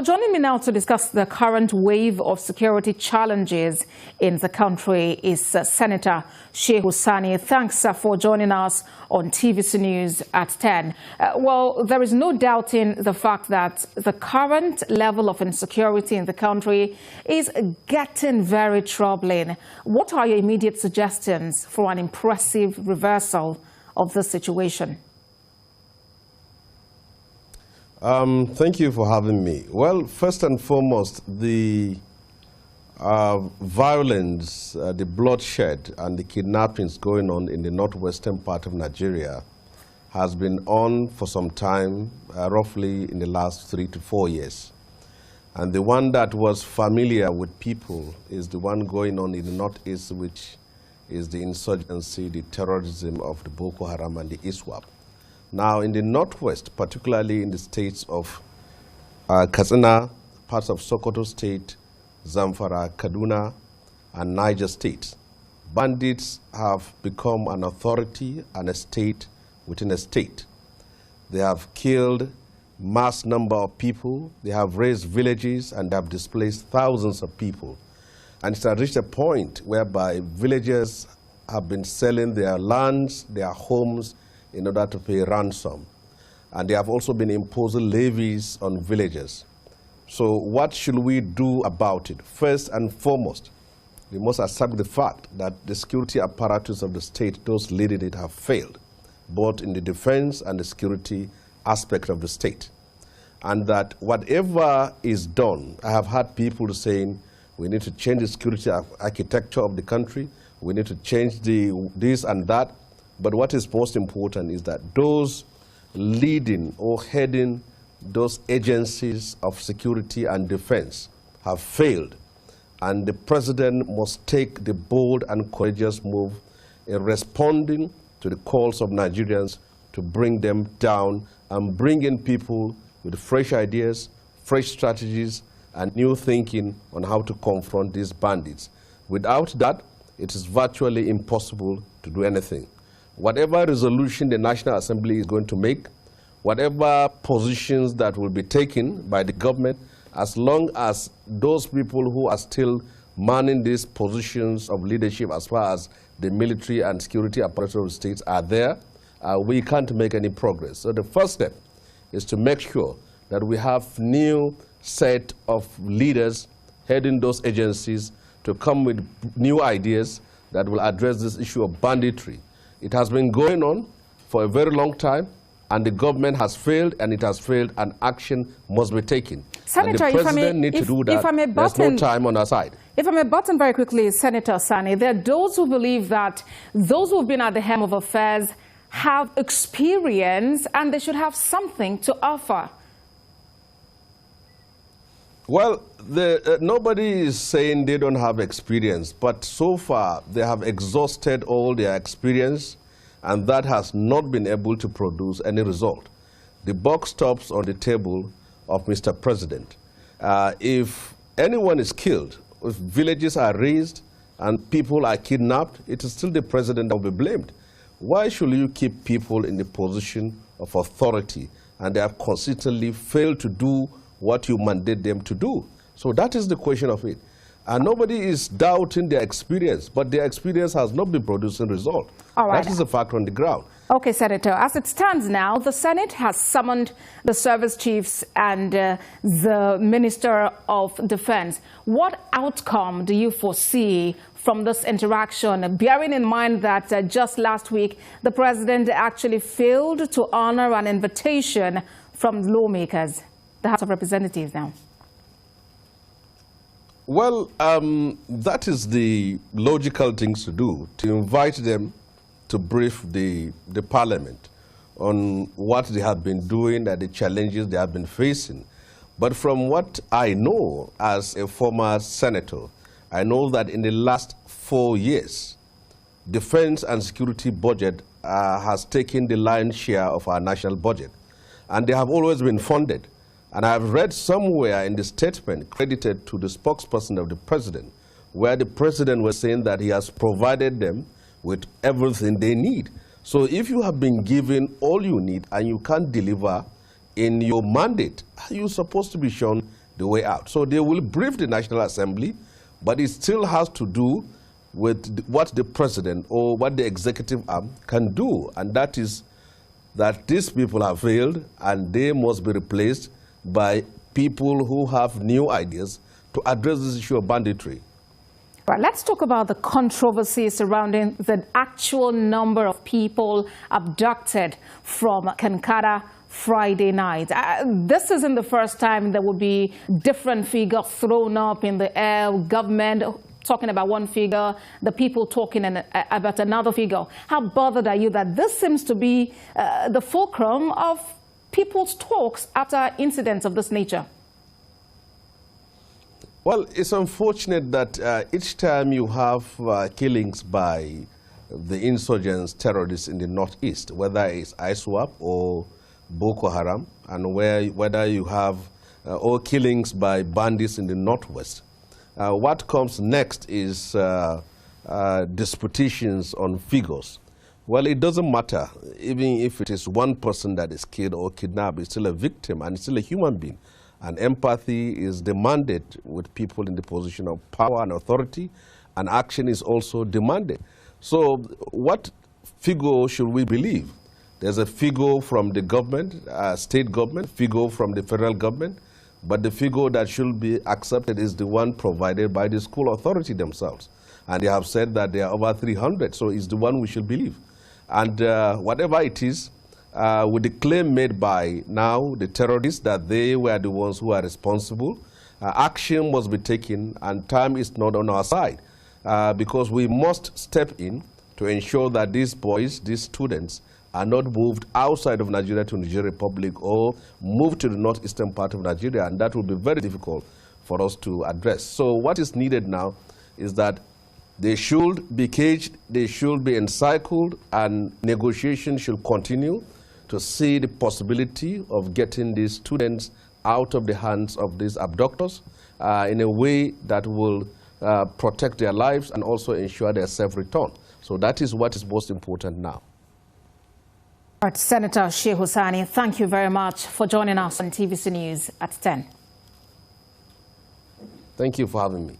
Joining me now to discuss the current wave of security challenges in the country is Senator Shehu Sani. Thanks for joining us on TVC News at 10. Well, there is no doubting the fact that the current level of insecurity in the country is getting very troubling. What are your immediate suggestions for an impressive reversal of this situation? Thank you for having me. Well, first and foremost, the violence, the bloodshed and the kidnappings going on in the northwestern part of Nigeria has been on for some time, roughly in the last 3 to 4 years. And the one that was familiar with people is the one going on in the northeast, which is the insurgency, the terrorism of the Boko Haram and the ISWAP. Now, in the northwest, particularly in the states of Katsina, parts of Sokoto State, Zamfara, Kaduna, and Niger State, bandits have become an authority and a state within a state. They have killed mass number of people, they have razed villages, and they have displaced thousands of people. And it has reached a point whereby villagers have been selling their lands, their homes, in order to pay ransom. And they have also been imposing levies on villagers. So what should we do about it? First and foremost, we must accept the fact that the security apparatus of the state, those leading it, have failed, both in the defense and the security aspect of the state. And that whatever is done, I have had people saying, we need to change the security architecture of the country, we need to change this and that. But what is most important is that those leading or heading those agencies of security and defense have failed. And the president must take the bold and courageous move in responding to the calls of Nigerians to bring them down and bring in people with fresh ideas, fresh strategies, and new thinking on how to confront these bandits. Without that, it is virtually impossible to do anything. Whatever resolution the National Assembly is going to make, whatever positions that will be taken by the government, as long as those people who are still manning these positions of leadership as far as the military and security apparatus of the states are there, we can't make any progress. So the first step is to make sure that we have new set of leaders heading those agencies to come with new ideas that will address this issue of banditry. It has been going on for a very long time, and the government has failed, and it has failed, and action must be taken. Senator, and the president needs to do that. There's no time on our side. If I may button very quickly, Senator Sani, there are those who believe that those who have been at the helm of affairs have experience, and they should have something to offer. Well, nobody is saying they don't have experience, but so far they have exhausted all their experience, and that has not been able to produce any result. The buck stops on the table of Mr. President. If anyone is killed, if villages are razed and people are kidnapped, it is still the president that will be blamed. Why should you keep people in the position of authority and they have consistently failed to do what you mandate them to do? So that is the question of it. And nobody is doubting their experience, but their experience has not been producing result. All right. That is the fact on the ground. Okay, Senator. As it stands now, the Senate has summoned the service chiefs and the Minister of Defense. What outcome do you foresee from this interaction, bearing in mind that just last week the president actually failed to honor an invitation from lawmakers, the House of Representatives now? Well, that is the logical thing to do, to invite them to brief the parliament on what they have been doing and the challenges they have been facing. But from what I know as a former senator, I know that in the last 4 years, defense and security budget has taken the lion's share of our national budget. And they have always been funded. And I have read somewhere in the statement credited to the spokesperson of the president, where the president was saying that he has provided them with everything they need. So if you have been given all you need and you can't deliver in your mandate, you're supposed to be shown the way out. So they will brief the National Assembly, but it still has to do with what the president or what the executive arm can do. And that is that these people have failed and they must be replaced by people who have new ideas to address this issue of banditry. Right, let's talk about the controversy surrounding the actual number of people abducted from Kankara Friday night. This isn't the first time there will be different figures thrown up in the air, government talking about one figure, the people talking about another figure. How bothered are you that this seems to be the fulcrum of people's talks after incidents of this nature? Well, it's unfortunate that each time you have killings by the insurgents, terrorists in the northeast, whether it's ISWAP or Boko Haram, and whether you have or killings by bandits in the northwest, what comes next is disputations on figures. Well, it doesn't matter. Even if it is one person that is killed or kidnapped, it's still a victim and it's still a human being. And empathy is demanded with people in the position of power and authority, and action is also demanded. So what figure should we believe? There's a figure from the government, state government, figure from the federal government, but the figure that should be accepted is the one provided by the school authority themselves. And they have said that there are over 300, so it's the one we should believe. And whatever it is, with the claim made by now the terrorists that they were the ones who are responsible, action must be taken, and time is not on our side, because we must step in to ensure that these boys, these students, are not moved outside of Nigeria to Niger Republic or moved to the northeastern part of Nigeria, and that will be very difficult for us to address. So what is needed now is that they should be caged, they should be encircled, and negotiations should continue to see the possibility of getting these students out of the hands of these abductors in a way that will protect their lives and also ensure their safe return. So that is what is most important now. All right, Senator Shehu Sani, thank you very much for joining us on TVC News at 10. Thank you for having me.